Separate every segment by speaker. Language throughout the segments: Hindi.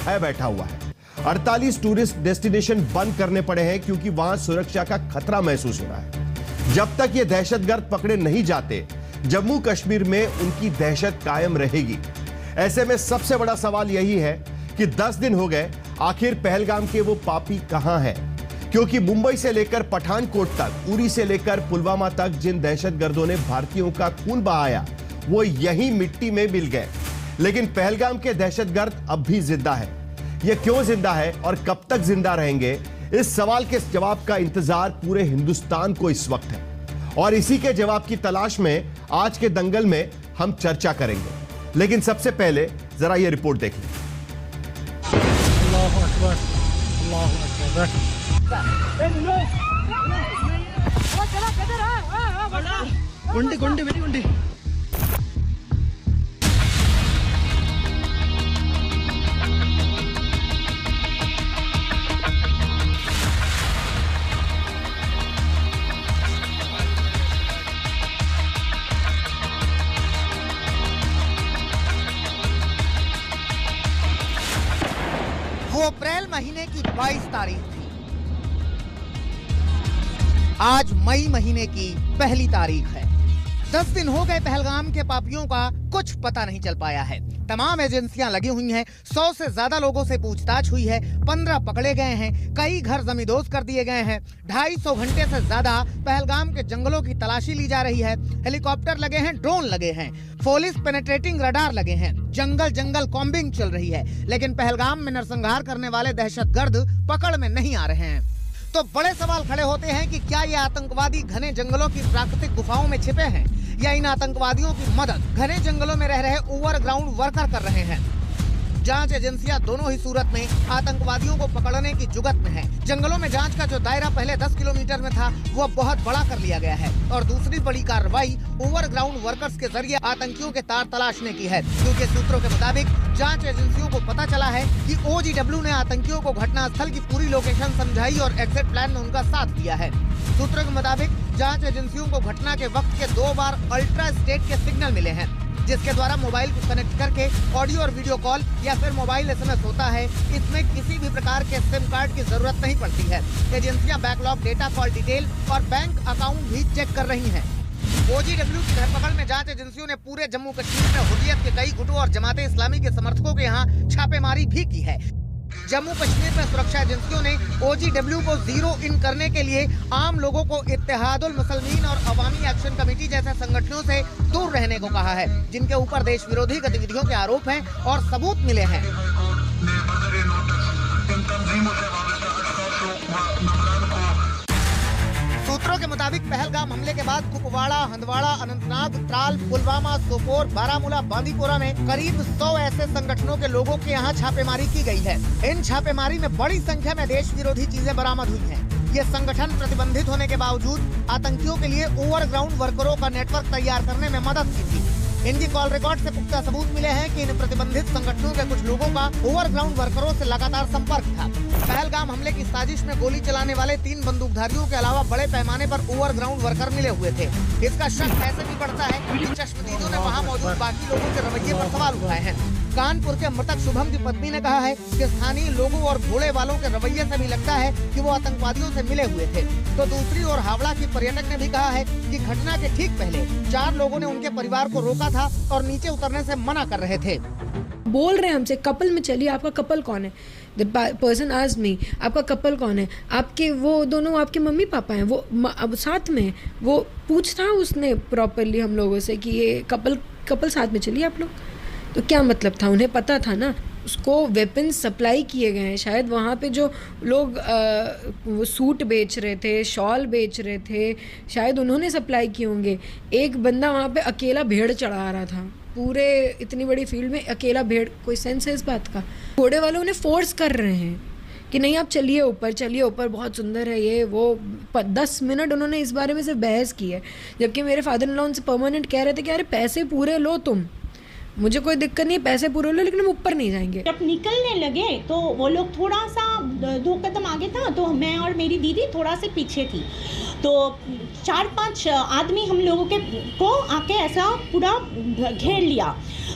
Speaker 1: भय बैठा हुआ है। 48 टूरिस्ट डेस्टिनेशन बंद करने पड़े हैं क्योंकि वहां सुरक्षा का खतरा महसूस हो रहा है। जब तक ये दहशतगर्द पकड़े नहीं जाते, जम्मू कश्मीर में उनकी दहशत कायम रहेगी। ऐसे में सबसे बड़ा सवाल यही है कि 10 दिन हो गए, आखिर पहलगाम के वो पापी कहां हैं? क्योंकि मुंबई से लेकर पठानकोट तक, उरी से लेकर पुलवामा तक जिन दहशतगर्दों ने भारतीयों का खून बहाया, वो यही मिट्टी में मिल गए। लेकिन पहलगाम के दहशतगर्द अब भी जिंदा है। ये क्यों जिंदा है और कब तक जिंदा रहेंगे, इस सवाल के जवाब का इंतजार पूरे हिंदुस्तान को इस वक्त है। और इसी के जवाब की तलाश में आज के दंगल में हम चर्चा करेंगे। लेकिन सबसे पहले जरा ये रिपोर्ट देख लें।
Speaker 2: अल्लाहु अकबर, अल्लाहु अकबर। गुंडी गुंडी बेटी गुंडी।
Speaker 3: वो अप्रैल महीने की 22 तारीख थी। आज मई महीने की पहली तारीख है। 10 दिन हो गए पहलगाम के पापियों का कुछ पता नहीं चल पाया है। तमाम एजेंसियां लगी हुई हैं, 100 से ज्यादा लोगों से पूछताछ हुई है, 15 पकड़े गए हैं, कई घर जमींदोज कर दिए गए हैं। 250 घंटे से ज्यादा पहलगाम के जंगलों की तलाशी ली जा रही है। हेलीकॉप्टर लगे हैं, ड्रोन लगे हैं, पुलिस पेनिट्रेटिंग रडार लगे हैं, जंगल जंगल कॉम्बिंग चल रही है, लेकिन पहलगाम में नरसंहार करने वाले दहशतगर्द पकड़ में नहीं आ रहे हैं। तो बड़े सवाल खड़े होते हैं कि क्या ये आतंकवादी घने जंगलों की प्राकृतिक गुफाओं में छिपे हैं या इन आतंकवादियों की मदद घने जंगलों में रह रहे ओवरग्राउंड वर्कर कर रहे हैं। जांच एजेंसियां दोनों ही सूरत में आतंकवादियों को पकड़ने की जुगत में है। जंगलों में जांच का जो दायरा पहले 10 किलोमीटर में था, वो बहुत बड़ा कर लिया गया है और दूसरी बड़ी कार्रवाई ओवरग्राउंड वर्कर्स के जरिए आतंकियों के तार तलाशने की है। क्योंकि सूत्रों के मुताबिक जांच एजेंसियों को पता चला है कि OGW ने आतंकियों को घटनास्थल की पूरी लोकेशन समझाई और एग्जिट प्लान में उनका साथ दिया है। सूत्रों के मुताबिक जांच एजेंसियों को घटना के वक्त के 2 बार अल्ट्रा स्टेट के सिग्नल मिले हैं, जिसके द्वारा मोबाइल को कनेक्ट करके ऑडियो और वीडियो कॉल या फिर मोबाइल SMS होता है। इसमें किसी भी प्रकार के सिम कार्ड की जरूरत नहीं पड़ती है। एजेंसियां बैकलॉग डेटा, कॉल डिटेल और बैंक अकाउंट भी चेक कर रही हैं। OGW की धरपकड़ में जांच एजेंसियों ने पूरे जम्मू कश्मीर में हुर्रियत के कई गुटों और जमाते इस्लामी के समर्थकों के यहाँ छापेमारी भी की है। जम्मू कश्मीर में सुरक्षा एजेंसियों ने OGW को जीरो इन करने के लिए आम लोगों को इत्तेहादुल मुसलमीन और अवामी एक्शन कमेटी जैसे संगठनों से दूर रहने को कहा है, जिनके ऊपर देश विरोधी गतिविधियों के आरोप हैं और सबूत मिले हैं। सूत्रों के मुताबिक पहलगाम हमले के बाद कुपवाड़ा, हंदवाड़ा, अनंतनाग, त्राल, पुलवामा, सोपोर, बारामूला, बांदीपोरा में करीब 100 ऐसे संगठनों के लोगों के यहाँ छापेमारी की गई है। इन छापेमारी में बड़ी संख्या में देश विरोधी चीजें बरामद हुई हैं। ये संगठन प्रतिबंधित होने के बावजूद आतंकियों के लिए ओवरग्राउंड वर्करों का नेटवर्क तैयार करने में मदद की थी। इनकी कॉल रिकॉर्ड से पुख्ता सबूत मिले हैं कि इन प्रतिबंधित संगठनों के कुछ लोगों का ओवरग्राउंड वर्करों से लगातार संपर्क था। पहलगाम हमले की साजिश में गोली चलाने वाले 3 बंदूकधारियों के अलावा बड़े पैमाने पर ओवरग्राउंड वर्कर मिले हुए थे। इसका शक ऐसे भी बढ़ता है कि चश्मदीदों ने वहां मौजूद बाकी लोगों के रवैये पर सवाल उठाए हैं। कानपुर के मृतक शुभम की पत्नी ने कहा है कि स्थानीय लोगों और घोड़े वालों के रवैये से भी लगता है कि वो आतंकवादियों से मिले हुए थे। तो दूसरी ओर हावड़ा की पर्यटक ने भी कहा है कि घटना के ठीक पहले 4 लोगों ने उनके परिवार को रोका था और नीचे उतरने से मना कर रहे थे।
Speaker 4: बोल रहे हैं हमसे कपल में चलिए, आपका कपल कौन है? The person asked me, आपका कपल कौन है? आपके वो दोनों आपके मम्मी पापा हैं, वो अब साथ में। वो पूछता उसने प्रॉपरली हम लोगों से कि ये कपल साथ में चलिए आप लोग। तो क्या मतलब था? उन्हें पता था ना, उसको वेपन सप्लाई किए गए हैं। शायद वहाँ पे जो लोग वो सूट बेच रहे थे, शॉल बेच रहे थे, शायद उन्होंने सप्लाई किए होंगे। एक बंदा वहाँ पे अकेला भेड़ चढ़ा रहा था, पूरे इतनी बड़ी फील्ड में अकेला भेड़। कोई सेंस है इस बात का? घोड़े वालों उन्हें फोर्स कर रहे हैं कि नहीं आप चलिए ऊपर, बहुत सुंदर है ये वो। 10 मिनट उन्होंने इस बारे में सिर्फ बहस की है, जबकि मेरे फादर इन लॉ उनसे परमानेंट कह रहे थे कि अरे पैसे पूरे लो तुम, मुझे कोई दिक्कत नहीं है, पैसे पूरे लो, लेकिन हम ऊपर नहीं जाएंगे।
Speaker 5: जब निकलने लगे तो वो लोग थोड़ा सा 2 कदम आगे था, तो मैं और मेरी दीदी थोड़ा से पीछे थी। तो 4-5 आदमी हम लोगों को आके ऐसा पूरा घेर लिया।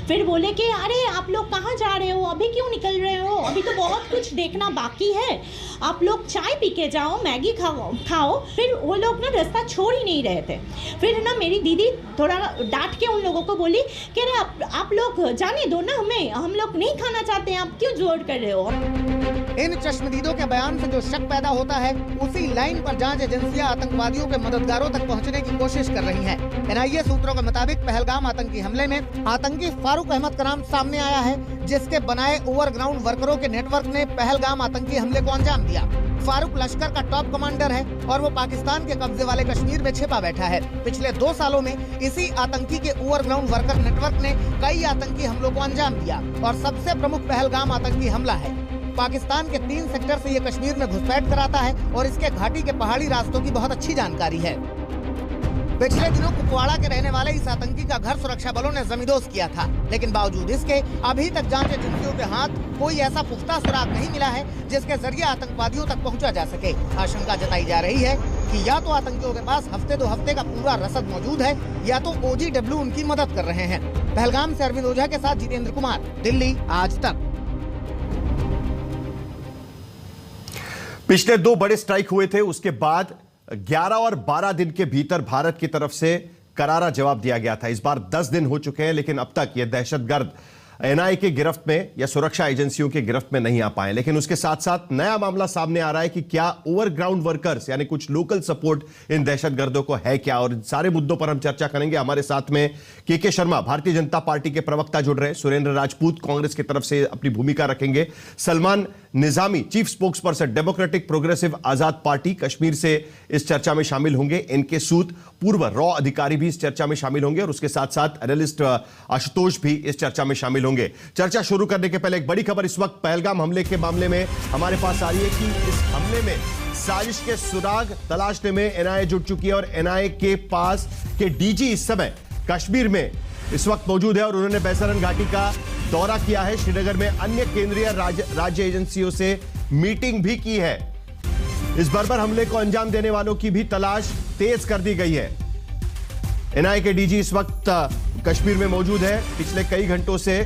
Speaker 5: फिर बोले कि अरे आप लोग कहाँ जा रहे हो, अभी क्यों निकल रहे हो, अभी तो बहुत कुछ देखना बाकी है, आप लोग चाय पी के जाओ, मैगी खाओ। फिर वो लोग ना रास्ता छोड़ ही नहीं रहे थे। फिर ना मेरी दीदी थोड़ा डांट के उन लोगों को बोली कि अरे आप लोग जाने दो ना हमें, हम लोग नहीं खाना चाहते हैं, आप क्यों जोर कर रहे हो।
Speaker 3: इन चश्मदीदों के बयान से जो शक पैदा होता है, उसी लाइन पर जांच एजेंसियां आतंकवादियों के मददगारों तक पहुंचने की कोशिश कर रही हैं। एनआईए सूत्रों के मुताबिक पहलगाम आतंकी हमले में आतंकी फारूक अहमद का नाम सामने आया है, जिसके बनाए ओवरग्राउंड वर्करों के नेटवर्क ने पहलगाम आतंकी हमले को अंजाम दिया। फारूक लश्कर का टॉप कमांडर है और वो पाकिस्तान के कब्जे वाले कश्मीर में छिपा बैठा है। पिछले 2 सालों में इसी आतंकी के ओवरग्राउंड वर्कर नेटवर्क ने कई आतंकी हमलों को अंजाम दिया और सबसे प्रमुख पहलगाम आतंकी हमला है। पाकिस्तान के 3 सेक्टर से ये कश्मीर में घुसपैठ कराता है और इसके घाटी के पहाड़ी रास्तों की बहुत अच्छी जानकारी है। पिछले दिनों कुपवाड़ा के रहने वाले इस आतंकी का घर सुरक्षा बलों ने जमींदोज किया था, लेकिन बावजूद इसके अभी तक जांच एजेंसियों के हाथ कोई ऐसा पुख्ता सुराग नहीं मिला है जिसके जरिए आतंकवादियों तक पहुंचा जा सके। आशंका जताई जा रही है कि या तो आतंकियों के पास हफ्ते 2 हफ्ते का पूरा रसद मौजूद है या तो OGW उनकी मदद कर रहे हैं। पहलगाम से अरविंद ओझा के साथ जितेंद्र कुमार, दिल्ली, आज तक।
Speaker 1: पिछले 2 बड़े स्ट्राइक हुए थे, उसके बाद 11 और 12 दिन के भीतर भारत की तरफ से करारा जवाब दिया गया था। इस बार 10 दिन हो चुके हैं, लेकिन अब तक ये दहशतगर्द एनआईए की गिरफ्त में या सुरक्षा एजेंसियों की गिरफ्त में नहीं आ पाए। लेकिन उसके साथ साथ नया मामला सामने आ रहा है कि क्या ओवरग्राउंड वर्कर्स यानी कुछ लोकल सपोर्ट इन दहशतगर्दों को है क्या, और इन सारे मुद्दों पर हम चर्चा करेंगे। हमारे साथ में के शर्मा, भारतीय जनता पार्टी के प्रवक्ता, जुड़ रहे हैं। सुरेंद्र राजपूत कांग्रेस की तरफ से अपनी भूमिका रखेंगे। Salman Nizami, chief spokesperson, Democratic Progressive Azad Party Kashmir से इस चर्चा में शामिल होंगे। इनके सूद, पूर्व रॉ अधिकारी भी इस चर्चा में शामिल होंगे और उसके साथ साथ एनालिस्ट आशुतोष भी इस चर्चा में शामिल होंगे। चर्चा शुरू करने के पहले एक बड़ी खबर इस वक्त पहलगाम हमले के मामले में हमारे पास आ रही है कि इस हमले में साजिश के सुराग तलाशने में एनआईए जुट चुकी है और एनआईए के पास के डीजी इस समय कश्मीर में इस वक्त मौजूद है और उन्होंने बैसरन घाटी का दौरा किया है। श्रीनगर में अन्य केंद्रीय राज्य एजेंसियों से मीटिंग भी की है। इस बर्बर हमले को अंजाम देने वालों की भी तलाश तेज कर दी गई है। एनआईए के डीजी इस वक्त कश्मीर में मौजूद है। पिछले कई घंटों से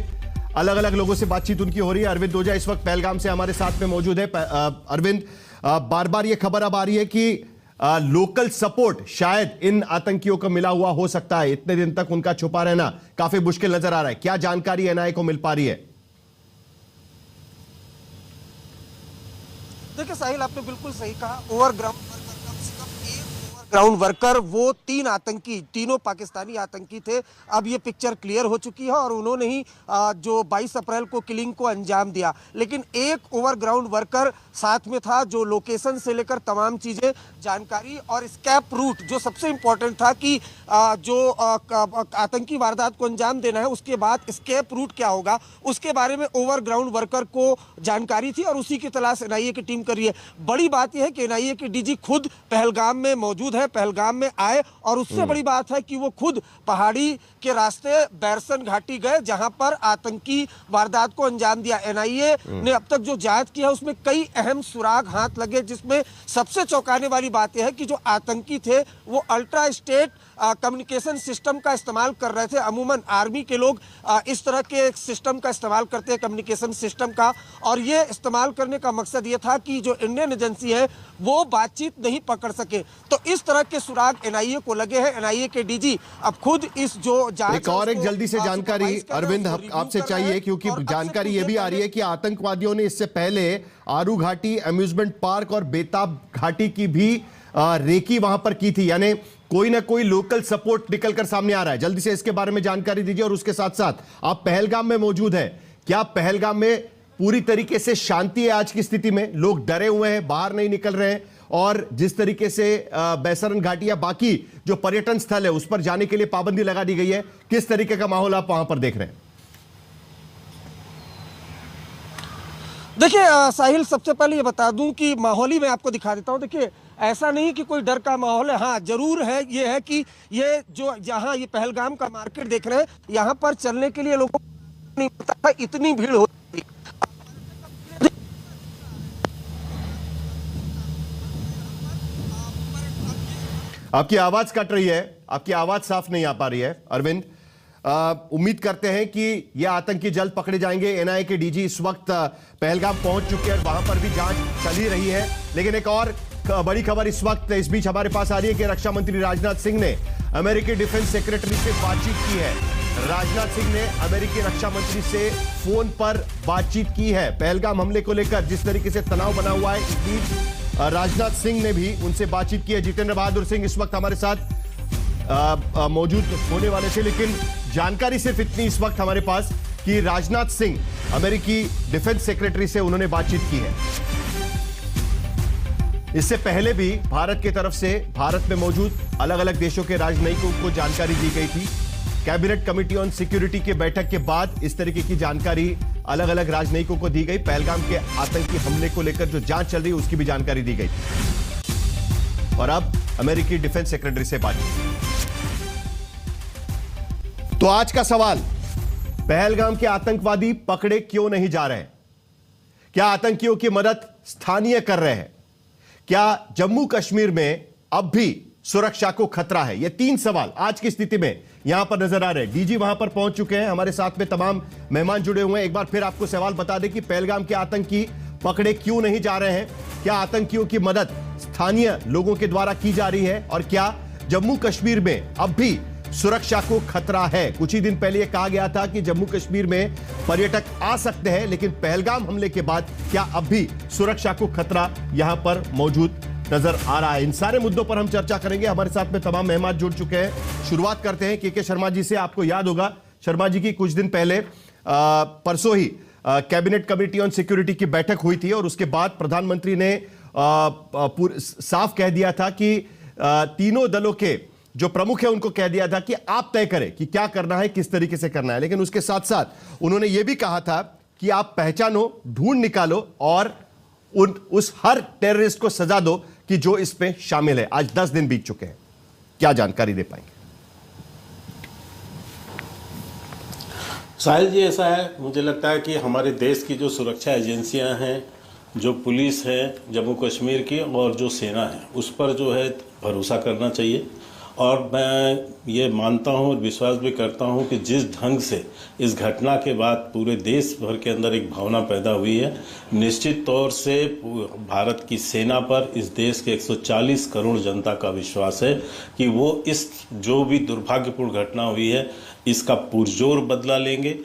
Speaker 1: अलग अलग लोगों से बातचीत उनकी हो रही है। अरविंद ओझा इस वक्त पहलगाम से हमारे साथ में मौजूद है। अरविंद, बार बार ये खबर अब आ रही है कि लोकल सपोर्ट शायद इन आतंकियों को मिला हुआ हो सकता है। इतने दिन तक उनका छुपा रहना काफी मुश्किल नजर आ रहा है। क्या जानकारी एनआईए को मिल पा रही है?
Speaker 6: देखिए साहिल, आपने बिल्कुल सही कहा। ओवरग्राउंड ग्राउंड वर्कर वो 3 आतंकी, तीनों पाकिस्तानी आतंकी थे। अब ये पिक्चर क्लियर हो चुकी है और उन्होंने ही जो 22 अप्रैल को किलिंग को अंजाम दिया। लेकिन एक ओवरग्राउंड वर्कर साथ में था जो लोकेशन से लेकर तमाम चीज़ें, जानकारी और स्कैप रूट, जो सबसे इम्पोर्टेंट था कि जो आतंकी वारदात को अंजाम देना है उसके बाद स्कैप रूट क्या होगा, उसके बारे में ओवरग्राउंड वर्कर को जानकारी थी और उसी की तलाश एनआईए की टीम कर रही है। बड़ी बात यह है कि एनआईए के डीजी खुद पहलगाम में मौजूद है, पहलगाम में आए और उससे बड़ी बात है कि वो खुद पहाड़ी के रास्ते बैरसन घाटी गए जहां पर आतंकी वारदात को अंजाम दिया। एनआईए ने अब तक जो जांच की है उसमें कई अहम सुराग हाथ लगे, जिसमें सबसे चौंकाने वाली बात यह है कि जो आतंकी थे वो अल्ट्रा स्टेट कम्युनिकेशन सिस्टम का इस्तेमाल कर रहे थे। अमूमन आर्मी के लोग इस तरह के एक सिस्टम का इस्तेमाल करते हैं, कम्युनिकेशन सिस्टम का, और ये इस्तेमाल करने का मकसद ये था कि जो इंडियन एजेंसी है वो बातचीत नहीं पकड़ सके। तो इस तरह के सुराग एनआईए को लगे हैं। एनआईए के डीजी अब खुद इस जो जांच
Speaker 1: एक जल्दी से जानकारी अरविंद आपसे चाहिए, क्योंकि जानकारी ये भी आ रही है कि आतंकवादियों ने इससे पहले आरू घाटी, अम्यूजमेंट पार्क और बेताब घाटी की भी रेकी वहां पर की थी। यानी कोई ना कोई लोकल सपोर्ट निकलकर सामने आ रहा है। जल्दी से इसके बारे में जानकारी दीजिए। और उसके साथ साथ आप पहलगाम में मौजूद हैं, क्या पहलगाम में पूरी तरीके से शांति है आज की स्थिति में? लोग डरे हुए हैं, बाहर नहीं निकल रहे हैं, और जिस तरीके से बैसरन घाटी या बाकी जो पर्यटन स्थल है उस पर जाने के लिए पाबंदी लगा दी गई है, किस तरीके का माहौल आप वहां पर देख रहे हैं?
Speaker 6: देखिए साहिल, सबसे पहले ये बता दूं कि माहौल ही मैं आपको दिखा देता हूं। देखिए ऐसा नहीं कि कोई डर का माहौल है। हाँ, जरूर है, ये है कि ये जो जहां ये पहलगाम का मार्केट देख रहे हैं, यहां पर चलने के लिए लोगों को नहीं पता था, इतनी भीड़ होती थी।
Speaker 1: आपकी आवाज कट रही है, आपकी आवाज साफ नहीं आ पा रही है अरविंद। उम्मीद करते हैं कि ये आतंकी जल्द पकड़े जाएंगे। एनआईए के डीजी इस वक्त पहलगाम पहुंच चुके हैं, वहां पर भी जांच चल ही रही है। लेकिन एक और बड़ी खबर इस वक्त इस बीच हमारे पास आ रही है कि रक्षा मंत्री राजनाथ सिंह ने अमेरिकी डिफेंस सेक्रेटरी से बातचीत की है। राजनाथ सिंह ने अमेरिकी रक्षा मंत्री से फोन पर बातचीत की है। पहलगाम हमले को लेकर जिस तरीके से तनाव बना हुआ है, इस बीच राजनाथ सिंह ने भी उनसे बातचीत की है। जितेंद्र बहादुर सिंह इस वक्त हमारे साथ मौजूद होने वाले थे, लेकिन जानकारी सिर्फ इतनी इस वक्त हमारे पास कि राजनाथ सिंह अमेरिकी डिफेंस सेक्रेटरी से उन्होंने बातचीत की है। इससे पहले भी भारत की तरफ से भारत में मौजूद अलग अलग देशों के राजनयिकों को जानकारी दी गई थी। कैबिनेट कमेटी ऑन सिक्योरिटी के बैठक के बाद इस तरीके की जानकारी अलग अलग राजनयिकों को दी गई। पहलगाम के आतंकी हमले को लेकर जो जांच चल रही है उसकी भी जानकारी दी गई थी। और अब अमेरिकी डिफेंस सेक्रेटरी से बातचीत। तो आज का सवाल, पहलगाम के आतंकवादी पकड़े क्यों नहीं जा रहे? क्या आतंकियों की मदद स्थानीय कर रहे हैं? क्या जम्मू कश्मीर में अब भी सुरक्षा को खतरा है? ये तीन सवाल आज की स्थिति में यहां पर नजर आ रहे हैं। डीजी वहां पर पहुंच चुके हैं, हमारे साथ में तमाम मेहमान जुड़े हुए हैं। एक बार फिर आपको सवाल बता दें कि पहलगाम के आतंकी पकड़े क्यों नहीं जा रहे हैं? क्या आतंकियों की मदद स्थानीय लोगों के द्वारा की जा रही है? और क्या जम्मू कश्मीर में अब भी सुरक्षा को खतरा है? कुछ ही दिन पहले यह कहा गया था कि जम्मू कश्मीर में पर्यटक आ सकते हैं, लेकिन पहलगाम हमले के बाद क्या अब भी सुरक्षा को खतरा यहां पर मौजूद नजर आ रहा है? इन सारे मुद्दों पर हम चर्चा करेंगे। हमारे साथ में तमाम मेहमान जुड़ चुके हैं। शुरुआत करते हैं के शर्मा जी से। आपको याद होगा शर्मा जी की कुछ दिन पहले परसों ही कैबिनेट कमेटी ऑन सिक्योरिटी की बैठक हुई थी और उसके बाद प्रधानमंत्री ने साफ कह दिया था कि तीनों दलों के जो प्रमुख है उनको कह दिया था कि आप तय करें कि क्या करना है, किस तरीके से करना है। लेकिन उसके साथ साथ उन्होंने यह भी कहा था कि आप पहचानो, ढूंढ निकालो और उस हर टेररिस्ट को सजा दो कि जो इसमें शामिल है। आज 10 दिन बीत चुके हैं, क्या जानकारी दे पाएंगे?
Speaker 7: साहिल जी, ऐसा है, मुझे लगता है कि हमारे देश की जो सुरक्षा एजेंसियां हैं, जो पुलिस है जम्मू कश्मीर की और जो सेना है, उस पर जो है भरोसा करना चाहिए। और मैं ये मानता हूँ और विश्वास भी करता हूँ कि जिस ढंग से इस घटना के बाद पूरे देश भर के अंदर एक भावना पैदा हुई है, निश्चित तौर से भारत की सेना पर इस देश के 140 करोड़ जनता का विश्वास है कि वो इस जो भी दुर्भाग्यपूर्ण घटना हुई है इसका पुरजोर बदला लेंगे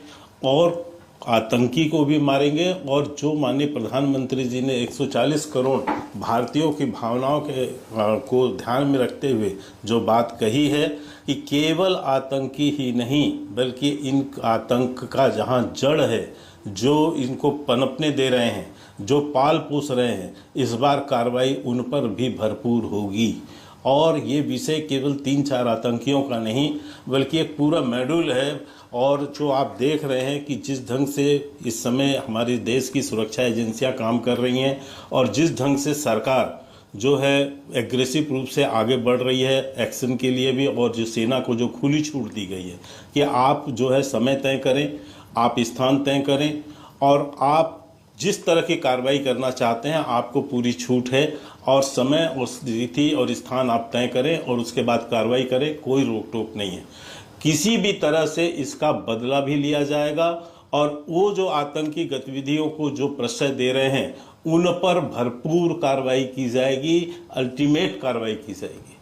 Speaker 7: और आतंकी को भी मारेंगे। और जो माननीय प्रधानमंत्री जी ने 140 करोड़ भारतीयों की भावनाओं को ध्यान में रखते हुए जो बात कही है कि केवल आतंकी ही नहीं बल्कि इन आतंक का जहां जड़ है, जो इनको पनपने दे रहे हैं, जो पाल पोस रहे हैं, इस बार कार्रवाई उन पर भी भरपूर होगी। और ये विषय केवल 3-4 आतंकियों का नहीं बल्कि एक पूरा मॉड्यूल है। और जो आप देख रहे हैं कि जिस ढंग से इस समय हमारे देश की सुरक्षा एजेंसियां काम कर रही हैं और जिस ढंग से सरकार जो है एग्रेसिव रूप से आगे बढ़ रही है एक्शन के लिए भी, और जो सेना को जो खुली छूट दी गई है कि आप जो है समय तय करें, आप स्थान तय करें और आप जिस तरह की कार्रवाई करना चाहते हैं आपको पूरी छूट है। और समय और तिथि और स्थान आप तय करें और उसके बाद कार्रवाई करें, कोई रोक टोक नहीं है। किसी भी तरह से इसका बदला भी लिया जाएगा और वो जो आतंकी गतिविधियों को जो प्रश्रय दे रहे हैं उन पर भरपूर कार्रवाई की जाएगी, अल्टीमेट कार्रवाई की जाएगी।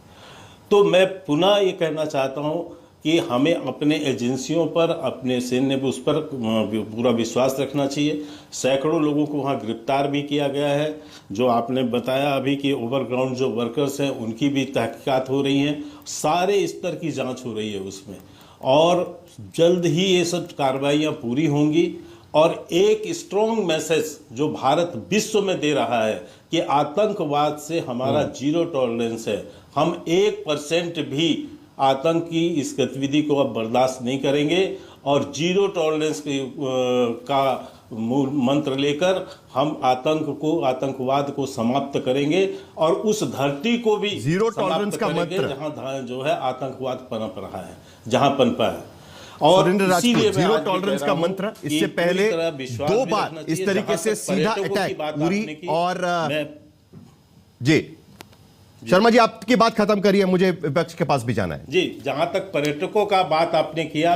Speaker 7: तो मैं पुनः ये कहना चाहता हूँ कि हमें अपने एजेंसियों पर, अपने सैन्य पर, उस पर पूरा विश्वास रखना चाहिए। सैकड़ों लोगों को वहाँ गिरफ्तार भी किया गया है। जो आपने बताया अभी कि ओवरग्राउंड जो वर्कर्स हैं उनकी भी तहकीकात हो रही हैं, सारे स्तर की जांच हो रही है उसमें, और जल्द ही ये सब कार्रवाइयाँ पूरी होंगी। और एक स्ट्रॉन्ग मैसेज जो भारत विश्व में दे रहा है कि आतंकवाद से हमारा जीरो टॉलरेंस है, हम 1% भी आतंक की इस गतिविधि को अब बर्दाश्त नहीं करेंगे और जीरो टॉलरेंस का मंत्र लेकर हम आतंकवाद को समाप्त करेंगे और उस धरती को भी
Speaker 1: जीरो टॉलरेंस का मंत्र
Speaker 7: जहां जो है आतंकवाद पनप रहा है, जहां पनपा है।
Speaker 1: और जीरो टॉलरेंस का मंत्र, इससे पहले 2 बार इस तरीके से सीधा अटैक पूरी। और जी शर्मा जी, आपकी बात खत्म करिए, मुझे विपक्ष के पास भी जाना है।
Speaker 7: जी, जहां तक पर्यटकों का बात आपने किया,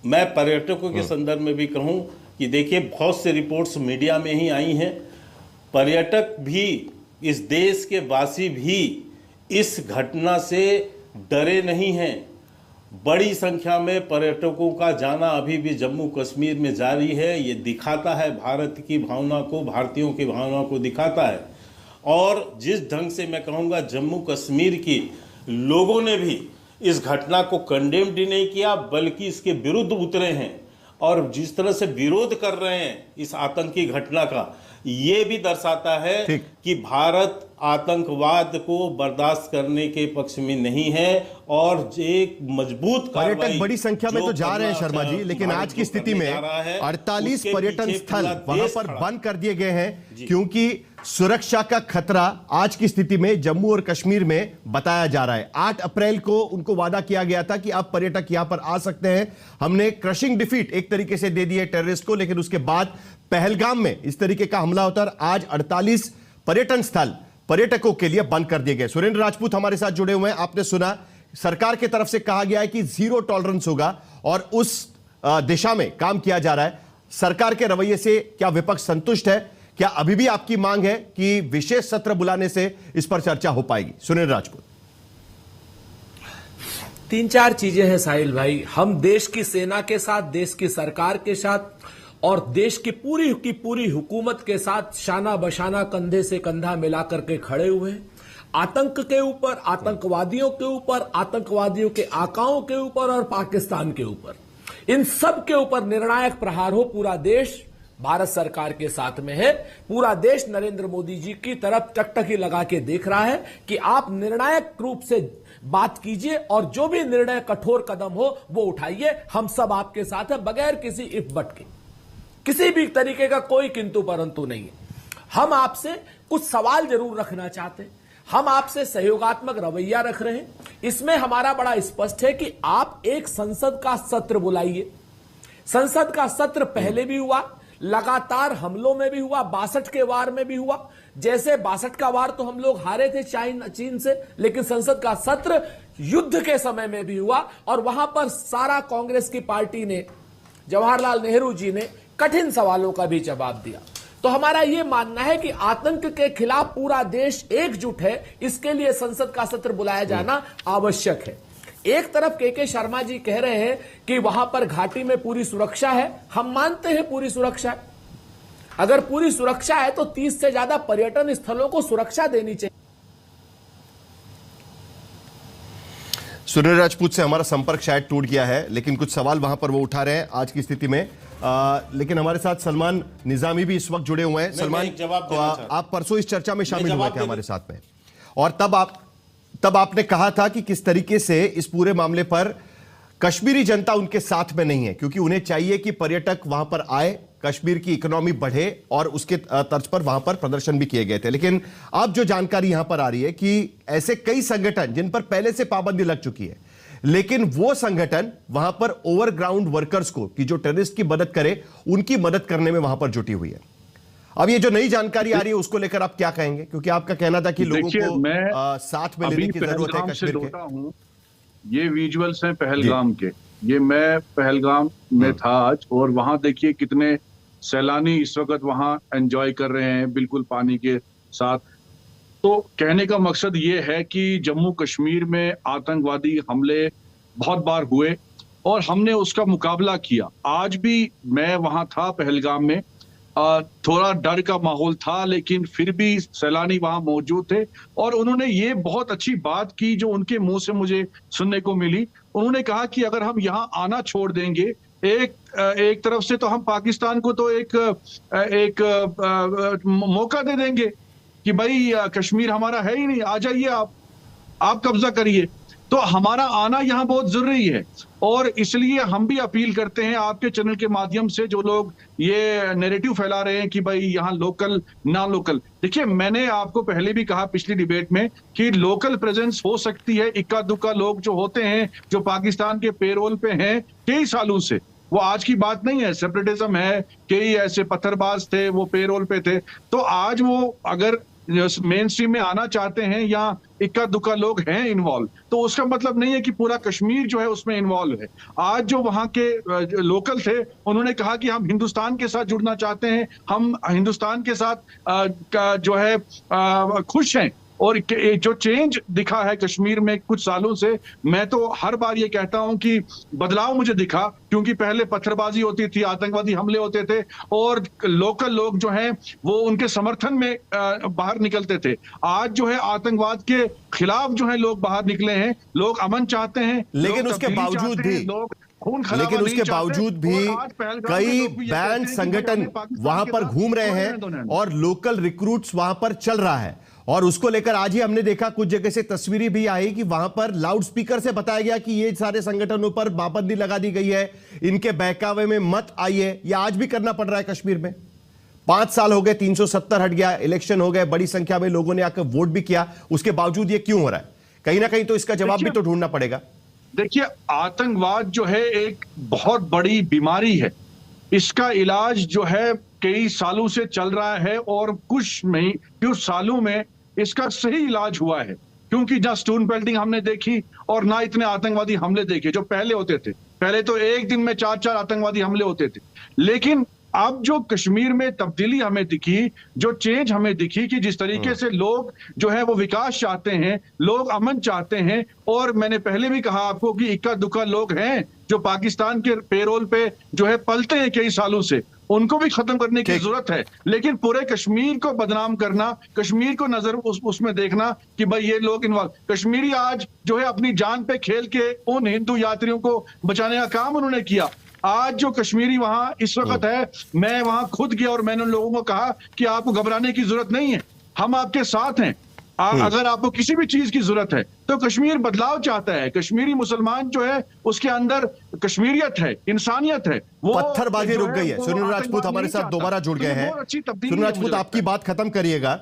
Speaker 7: मैं पर्यटकों के संदर्भ में भी कहूं कि देखिए, बहुत से रिपोर्ट्स मीडिया में ही आई हैं। पर्यटक भी, इस देश के वासी भी इस घटना से डरे नहीं हैं। बड़ी संख्या में पर्यटकों का जाना अभी भी जम्मू कश्मीर में जारी है। ये दिखाता है भारत की भावना को, भारतीयों की भावना को दिखाता है। और जिस ढंग से मैं कहूँगा जम्मू कश्मीर की लोगों ने भी इस घटना को कंडेम्ड ही नहीं किया, बल्कि इसके विरुद्ध उतरे हैं और जिस तरह से विरोध कर रहे हैं इस आतंकी घटना का, ये भी दर्शाता है कि भारत आतंकवाद को बर्दाश्त करने के पक्ष में नहीं है और एक मजबूत
Speaker 1: पर्यटक बड़ी संख्या में तो जा रहे हैं शर्मा जी, लेकिन आज की स्थिति में 48 पर्यटन स्थल वहां पर बंद कर दिए गए हैं क्योंकि सुरक्षा का खतरा आज की स्थिति में जम्मू और कश्मीर में बताया जा रहा है। 8 अप्रैल को उनको वादा किया गया था कि आप पर्यटक यहां पर आ सकते हैं। हमने क्रशिंग डिफीट एक तरीके से दे दी है टेररिस्ट को, लेकिन उसके बाद पहलगाम में इस तरीके का हमला होता है। आज 48 पर्यटन स्थल पर्यटकों के लिए बंद कर दिए गए। सुरेंद्र राजपूत हमारे साथ जुड़े हुए हैं। आपने सुना, सरकार की तरफ से कहा गया है कि 0 टॉलरेंस होगा और उस दिशा में काम किया जा रहा है। सरकार के रवैये से क्या विपक्ष संतुष्ट है? क्या अभी भी आपकी मांग है कि विशेष सत्र बुलाने से इस पर चर्चा हो पाएगी? सुरेंद्र राजपूत।
Speaker 8: 3-4 चीजें हैं साहिल भाई। हम देश की सेना के साथ, देश की सरकार के साथ और देश की पूरी हुकूमत के साथ शाना बशाना कंधे से कंधा मिलाकर के खड़े हुए हैं। आतंक के ऊपर, आतंकवादियों के ऊपर, आतंकवादियों के आकाओं के ऊपर और पाकिस्तान के ऊपर, इन सब के ऊपर निर्णायक प्रहार हो। पूरा देश भारत सरकार के साथ में है। पूरा देश नरेंद्र मोदी जी की तरफ टकटकी लगा के देख रहा है कि आप निर्णायक रूप से बात कीजिए और जो भी निर्णय कठोर कदम हो वो उठाइए। हम सब आपके साथ हैं, बगैर किसी इफ बट के, किसी भी तरीके का कोई किंतु परंतु नहीं है। हम आपसे कुछ सवाल जरूर रखना चाहते हैं। हम आपसे सहयोगात्मक रवैया रख रहे हैं। इसमें हमारा बड़ा स्पष्ट है कि आप एक संसद का सत्र बुलाइए। संसद का सत्र पहले भी हुआ, लगातार हमलों में भी हुआ, 62 के वार में भी हुआ। जैसे 62 का वार तो हम लोग हारे थे चीन से, लेकिन संसद का सत्र युद्ध के समय में भी हुआ और वहां पर सारा कांग्रेस की पार्टी ने, जवाहरलाल नेहरू जी ने कठिन सवालों का भी जवाब दिया। तो हमारा यह मानना है कि आतंक के खिलाफ पूरा देश एकजुट है, इसके लिए संसद का सत्र बुलाया जाना आवश्यक है। एक तरफ के शर्मा जी कह रहे हैं कि वहां पर घाटी में पूरी सुरक्षा है। हम मानते हैं पूरी सुरक्षा है। अगर पूरी सुरक्षा है तो 30 से ज्यादा पर्यटन स्थलों को सुरक्षा देनी चाहिए।
Speaker 1: सुरेंद्र राजपूत से हमारा संपर्क शायद टूट गया है, लेकिन कुछ सवाल वहां पर वो उठा रहे हैं आज की स्थिति में। लेकिन हमारे साथ सलमान निजामी भी इस वक्त जुड़े हुए हैं। सलमान, तो आप परसों इस चर्चा में शामिल हुए थे हमारे साथ में, और तब आपने कहा था कि किस तरीके से इस पूरे मामले पर कश्मीरी जनता उनके साथ में नहीं है, क्योंकि उन्हें चाहिए कि पर्यटक वहां पर आए, कश्मीर की इकोनॉमी बढ़े, और उसके तर्ज पर वहां पर प्रदर्शन भी किए गए थे। लेकिन अब जो जानकारी यहां पर आ रही है कि ऐसे कई संगठन जिन पर पहले से पाबंदी लग चुकी है, लेकिन वो संगठन वहां पर ओवरग्राउंड वर्कर्स को, कि जो टेररिस्ट की मदद करे, उनकी मदद करने में वहां पर जुटी हुई है। अब ये जो नई जानकारी आ रही है उसको लेकर आप क्या कहेंगे? क्योंकि आपका कहना था कि लोगों को साथ में लेने की जरूरत है कश्मीर के।
Speaker 9: ये विजुअल्स हैं पहलगाम के। ये मैं पहलगाम में था आज, और वहां देखिए कितने सैलानी इस वक्त वहां एंजॉय कर रहे हैं, बिल्कुल पानी के साथ। तो कहने का मकसद ये है कि जम्मू कश्मीर में आतंकवादी हमले बहुत बार हुए और हमने उसका मुकाबला किया। आज भी मैं वहां था पहलगाम में, थोड़ा डर का माहौल था, लेकिन फिर भी सैलानी वहां मौजूद थे और उन्होंने ये बहुत अच्छी बात की जो उनके मुंह से मुझे सुनने को मिली। उन्होंने कहा कि अगर हम यहाँ आना छोड़ देंगे, एक तरफ से तो हम पाकिस्तान को तो एक मौका दे देंगे कि भाई कश्मीर हमारा है ही नहीं, आ जाइए आप कब्जा करिए। तो हमारा आना यहाँ बहुत जरूरी है और इसलिए हम भी अपील करते हैं आपके चैनल के माध्यम से, जो लोग ये नैरेटिव फैला रहे हैं कि भाई यहाँ लोकल ना लोकल। देखिए, मैंने आपको पहले भी कहा पिछली डिबेट में कि लोकल प्रेजेंस हो सकती है। इक्का दुक्का लोग जो होते हैं, जो पाकिस्तान के पेरोल पे हैं कई सालों से, वो आज की बात नहीं है, सेपरेटिज्म है, कई ऐसे पत्थरबाज थे वो पेरोल पे थे। तो आज वो अगर मेन स्ट्रीम में आना चाहते हैं या इक्का दुक्का लोग हैं इन्वॉल्व, तो उसका मतलब नहीं है कि पूरा कश्मीर जो है उसमें इन्वॉल्व है। आज जो वहां के लोकल थे उन्होंने कहा कि हम हिंदुस्तान के साथ जुड़ना चाहते हैं, हम हिंदुस्तान के साथ जो है खुश हैं। और जो चेंज दिखा है कश्मीर में कुछ सालों से, मैं तो हर बार ये कहता हूं कि बदलाव मुझे दिखा, क्योंकि पहले पत्थरबाजी होती थी, आतंकवादी हमले होते थे और लोकल लोग जो हैं वो उनके समर्थन में बाहर निकलते थे। आज जो है आतंकवाद के खिलाफ जो है लोग बाहर निकले हैं, लोग अमन चाहते हैं,
Speaker 1: लेकिन उसके बावजूद भी कई बैंड संगठन वहां पर घूम रहे हैं और लोकल रिक्रूट्स वहां पर चल रहा है। और उसको लेकर आज ही हमने देखा कुछ जगह से तस्वीरें भी आई कि वहां पर लाउड स्पीकर से बताया गया कि ये सारे संगठनों पर पाबंदी लगा दी गई है, इनके बहकावे में मत आइए। ये आज भी करना पड़ रहा है कश्मीर में। 5 साल हो गए, 370 हट गया, इलेक्शन हो गए, बड़ी संख्या में लोगों ने आकर वोट भी किया, उसके बावजूद ये क्यों हो रहा है? कहीं ना कहीं तो इसका जवाब भी तो ढूंढना पड़ेगा।
Speaker 9: देखिए, आतंकवाद जो है एक बहुत बड़ी बीमारी है। इसका इलाज जो है कई सालों से चल रहा है और कुछ सालों में इसका सही इलाज हुआ है, क्योंकि ना स्टोन पेल्टिंग हमने देखी और ना इतने आतंकवादी हमले देखे जो पहले होते थे। पहले तो एक दिन में 4-4 आतंकवादी हमले होते थे। लेकिन अब जो कश्मीर में तब्दीली हमें दिखी, जो चेंज हमें दिखी कि जिस तरीके से लोग जो है वो विकास चाहते हैं, लोग अमन चाहते हैं। और मैंने पहले भी कहा आपको कि इक्का दुक्का लोग हैं जो पाकिस्तान के पेरोल पे जो है पलते हैं कई सालों से, उनको भी खत्म करने की जरूरत है। लेकिन पूरे कश्मीर को बदनाम करना, कश्मीर को नजर उसमें देखना कि भाई ये लोग इन्वॉल्व, कश्मीरी आज जो है अपनी जान पे खेल के उन हिंदू यात्रियों को बचाने का काम उन्होंने किया। आज जो कश्मीरी वहां इस वक्त है, मैं वहां खुद गया और मैंने उन लोगों को कहा कि आपको घबराने की जरूरत नहीं है, हम आपके साथ हैं। अगर आपको किसी भी चीज की जरूरत है तो कश्मीर बदलाव चाहता है। कश्मीरी मुसलमान जो है उसके अंदर कश्मीरियत है, इंसानियत है। वो
Speaker 1: पत्थरबाजी रुक गई है। सुनील राजपूत हमारे साथ दोबारा जुड़ गए हैं। सुनील राजपूत, आपकी बात खत्म करिएगा,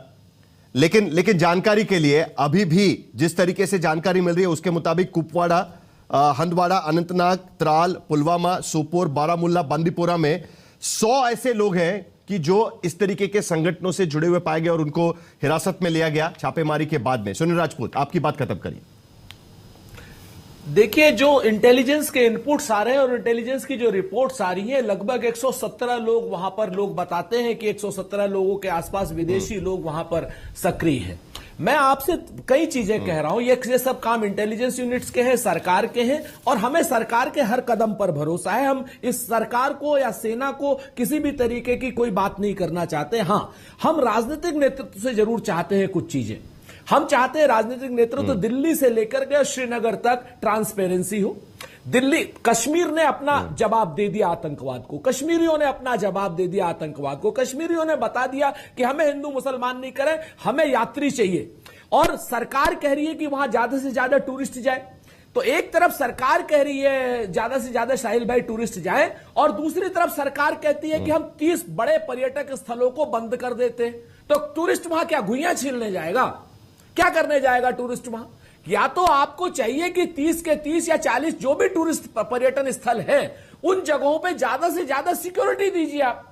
Speaker 1: लेकिन जानकारी के लिए अभी भी जिस तरीके से जानकारी मिल रही है उसके मुताबिक कुपवाड़ा, हंदवाड़ा, अनंतनाग, त्राल, पुलवामा, सोपोर, बारामुल्ला, बांदीपोरा में 100 ऐसे लोग हैं कि जो इस तरीके के संगठनों से जुड़े हुए पाए गए और उनको हिरासत में लिया गया छापेमारी के बाद में। सुनील राजपूत, आपकी बात खत्म करिए।
Speaker 8: देखिए, जो इंटेलिजेंस के इनपुट्स आ रहे हैं और इंटेलिजेंस की जो रिपोर्ट्स आ रही है, लगभग 117 लोग वहां पर, लोग बताते हैं कि 117 लोगों के आसपास विदेशी लोग वहां पर सक्रिय हैं। मैं आपसे कई चीजें कह रहा हूं, ये सब काम इंटेलिजेंस यूनिट्स के हैं, सरकार के हैं, और हमें सरकार के हर कदम पर भरोसा है। हम इस सरकार को या सेना को किसी भी तरीके की कोई बात नहीं करना चाहते। हां, हम राजनीतिक नेतृत्व से जरूर चाहते हैं कुछ चीजें। हम चाहते हैं राजनीतिक नेतृत्व दिल्ली से लेकर के श्रीनगर तक ट्रांसपेरेंसी हो। दिल्ली, कश्मीर ने अपना जवाब दे दिया आतंकवाद को, कश्मीरियों ने अपना जवाब दे दिया आतंकवाद को, कश्मीरियों ने बता दिया कि हमें हिंदू मुसलमान नहीं करें, हमें यात्री चाहिए। और सरकार कह रही है कि वहां ज्यादा से ज्यादा टूरिस्ट जाए। तो एक तरफ सरकार कह रही है ज्यादा से ज्यादा साहिल भाई टूरिस्ट जाए, और दूसरी तरफ सरकार कहती है कि हम 30 बड़े पर्यटक स्थलों को बंद कर देते हैं। तो टूरिस्ट वहां क्या घुइयां छीलने जाएगा? क्या करने जाएगा टूरिस्ट वहां? या तो आपको चाहिए कि 30 के 30 या 40 जो भी टूरिस्ट पर्यटन स्थल है उन जगहों पे ज्यादा से ज्यादा सिक्योरिटी दीजिए आप,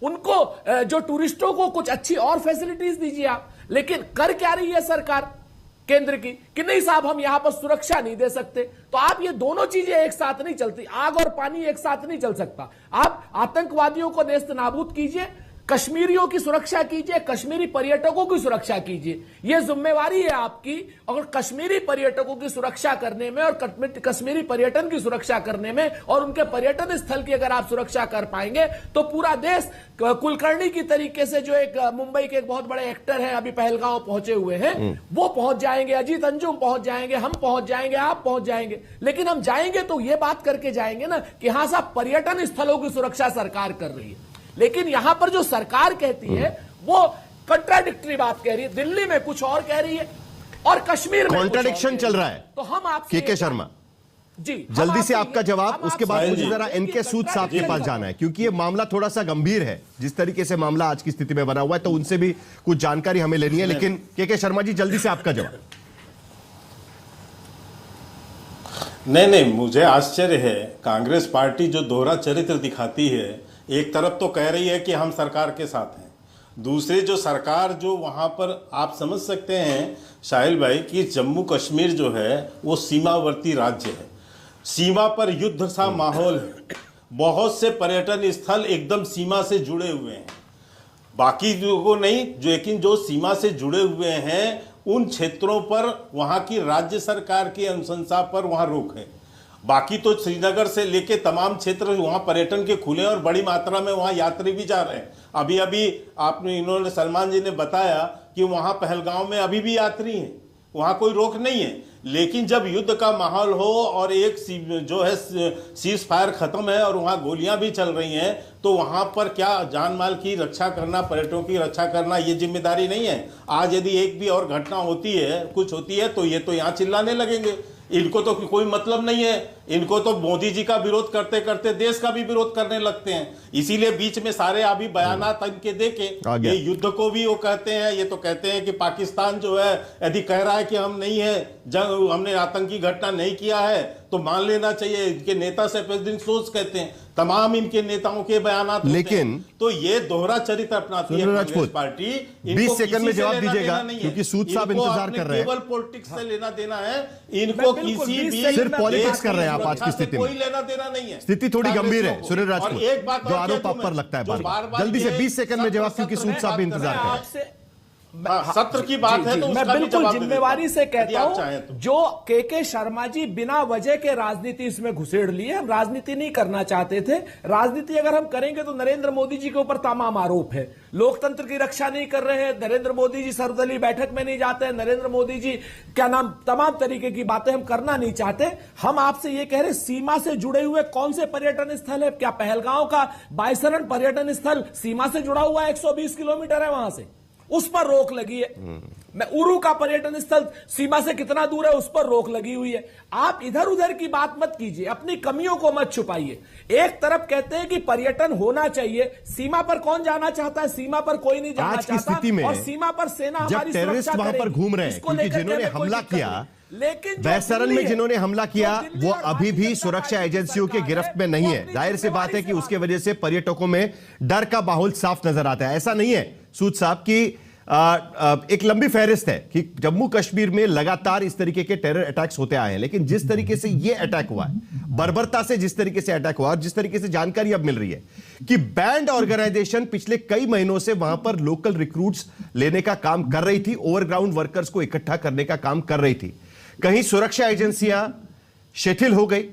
Speaker 8: उनको जो टूरिस्टों को कुछ अच्छी और फैसिलिटीज दीजिए आप। लेकिन कर क्या रही है सरकार केंद्र की कि नहीं साहब, हम यहां पर सुरक्षा नहीं दे सकते। तो आप ये दोनों चीजें एक साथ नहीं चलती, आग और पानी एक साथ नहीं चल सकता। आप आतंकवादियों को नेस्त नाबूद कीजिए, कश्मीरियों की सुरक्षा कीजिए, कश्मीरी पर्यटकों की सुरक्षा कीजिए। यह जिम्मेवारी है आपकी। और कश्मीरी पर्यटकों की सुरक्षा करने में और कश्मीरी पर्यटन की सुरक्षा करने में और उनके पर्यटन स्थल की अगर आप सुरक्षा कर पाएंगे तो पूरा देश कुलकर्णी की तरीके से, जो एक मुंबई के एक बहुत बड़े एक्टर हैं, अभी पहलगांव पहुंचे हुए हैं, वो पहुंच जाएंगे, अजीत अंजुम पहुंच जाएंगे, हम पहुंच जाएंगे, आप पहुंच जाएंगे। लेकिन हम जाएंगे तो ये बात करके जाएंगे ना कि हां साहब, पर्यटन स्थलों की सुरक्षा सरकार कर रही है। लेकिन यहां पर जो सरकार कहती है वो कंट्राडिक्टरी बात कह रही है। दिल्ली में कुछ और कह रही है और कश्मीर में
Speaker 1: कॉन्ट्राडिक्शन चल रहा है।
Speaker 8: तो हम आपसे
Speaker 1: के शर्मा
Speaker 8: जी,
Speaker 1: जल्दी से आपका जवाब, उसके बाद मुझे जरा एनके सूद साहब के पास जाना है, क्योंकि ये मामला थोड़ा सा गंभीर है। जिस तरीके से मामला आज की स्थिति में बना हुआ है तो उनसे भी कुछ जानकारी हमें लेनी है। लेकिन के शर्मा जी, जल्दी से आपका जवाब।
Speaker 7: नहीं, मुझे आश्चर्य है, कांग्रेस पार्टी जो दोहरा चरित्र दिखाती है, एक तरफ तो कह रही है कि हम सरकार के साथ हैं, दूसरे जो सरकार जो वहाँ पर आप समझ सकते हैं साहिल भाई कि जम्मू कश्मीर जो है वो सीमावर्ती राज्य है, सीमा पर युद्ध सा माहौल है, बहुत से पर्यटन स्थल एकदम सीमा से जुड़े हुए हैं, बाकी को नहीं, लेकिन जो सीमा से जुड़े हुए हैं उन क्षेत्रों पर वहाँ की राज्य सरकार की अनुशंसा पर वहाँ रोक है। बाकी तो श्रीनगर से लेके तमाम क्षेत्र वहाँ पर्यटन के खुले और बड़ी मात्रा में वहाँ यात्री भी जा रहे हैं। अभी अभी आपने इन्होंने सलमान जी ने बताया कि वहाँ पहलगांव में अभी भी यात्री हैं, वहाँ कोई रोक नहीं है। लेकिन जब युद्ध का माहौल हो और एक जो है सीज फायर खत्म है और वहाँ गोलियां भी चल रही हैं, तो वहाँ पर क्या जान माल की रक्षा करना, पर्यटकों की रक्षा करना ये जिम्मेदारी नहीं है। आज यदि एक भी और घटना होती है, कुछ होती है, तो ये तो यहाँ चिल्लाने लगेंगे। इनको तो कोई मतलब नहीं है, इनको तो मोदी जी का विरोध करते करते देश का भी विरोध करने लगते हैं। इसीलिए बीच में सारे अभी बयानात इनके देके ये युद्ध को भी वो कहते हैं, ये तो कहते हैं कि पाकिस्तान जो है यदि कह रहा है कि हम नहीं है, जंग हमने आतंकी घटना नहीं किया है, तो मान लेना चाहिए। इनके नेता सैफुद्दीन सोज कहते हैं, तमाम इनके नेताओं के बयानात, लेकिन तो ये दोहरा चरित्र अपनाती है कांग्रेस पार्टी।
Speaker 1: 20 सेकंड में जवाब दीजिएगा क्योंकि सूद साहब इंतजार कर रहे हैं।
Speaker 7: केवल पॉलिटिक्स से लेना देना है इनको, किसी भी
Speaker 1: सिर्फ पॉलिटिक्स कर रहे हैं आप आज की स्थिति में,
Speaker 7: कोई लेना देना नहीं है।
Speaker 1: स्थिति थोड़ी गंभीर है सुनील राजपूत,
Speaker 7: एक बात
Speaker 1: जो आरोप आप पर लगता है बार-बार। जल्दी से 20 सेकंड में जवाब, क्योंकि सूद साहब भी इंतजार कर रहे हैं।
Speaker 7: सत्र की बात है तो
Speaker 8: मैं बिल्कुल जिम्मेवारी से कहता हूं,
Speaker 7: तो।
Speaker 8: जो के शर्मा जी बिना वजह के राजनीति इसमें घुसेड़ लिए। हम राजनीति नहीं करना चाहते थे, राजनीति अगर हम करेंगे तो नरेंद्र मोदी जी के ऊपर तमाम आरोप है, लोकतंत्र की रक्षा नहीं कर रहे हैं, नरेंद्र मोदी जी सर्वदलीय बैठक में नहीं जाते हैं, नरेंद्र मोदी जी क्या नाम, तमाम तरीके की बातें हम करना नहीं चाहते। हम आपसे ये कह रहे सीमा से जुड़े हुए कौन से पर्यटन स्थल है? क्या पहलगांव का बायसरण पर्यटन स्थल सीमा से जुड़ा हुआ है? 120 किलोमीटर है वहां से, उस पर रोक लगी है। मैं उरू का पर्यटन स्थल सीमा से कितना दूर है, उस पर रोक लगी हुई है। आप इधर उधर की बात मत कीजिए, अपनी कमियों को मत छुपाइए। एक तरफ कहते हैं कि पर्यटन होना चाहिए, सीमा पर कौन जाना चाहता है? सीमा पर कोई नहीं जाना चाहता। और सीमा पर सेना हमारी
Speaker 1: टेररिस्ट वहां पर घूम रहे हैं, क्योंकि जिन्होंने हमला किया, बैसरन में जिन्होंने हमला किया, वो अभी भी सुरक्षा एजेंसियों के गिरफ्त में नहीं है। जाहिर सी बात है कि उसके वजह से पर्यटकों में डर का माहौल साफ नजर आता है। ऐसा नहीं है सूद साहब की एक लंबी फहरिस्त है कि जम्मू कश्मीर में लगातार इस तरीके के टेरर अटैक्स होते आए हैं, लेकिन जिस तरीके से यह अटैक हुआ है, बर्बरता से जिस तरीके से अटैक हुआ और जिस तरीके से जानकारी अब मिल रही है कि बैंड ऑर्गेनाइजेशन पिछले कई महीनों से वहां पर लोकल रिक्रूट्स लेने का काम कर रही थी, ओवरग्राउंड वर्कर्स को इकट्ठा करने का काम कर रही थी। कहीं सुरक्षा एजेंसियां शिथिल हो गई,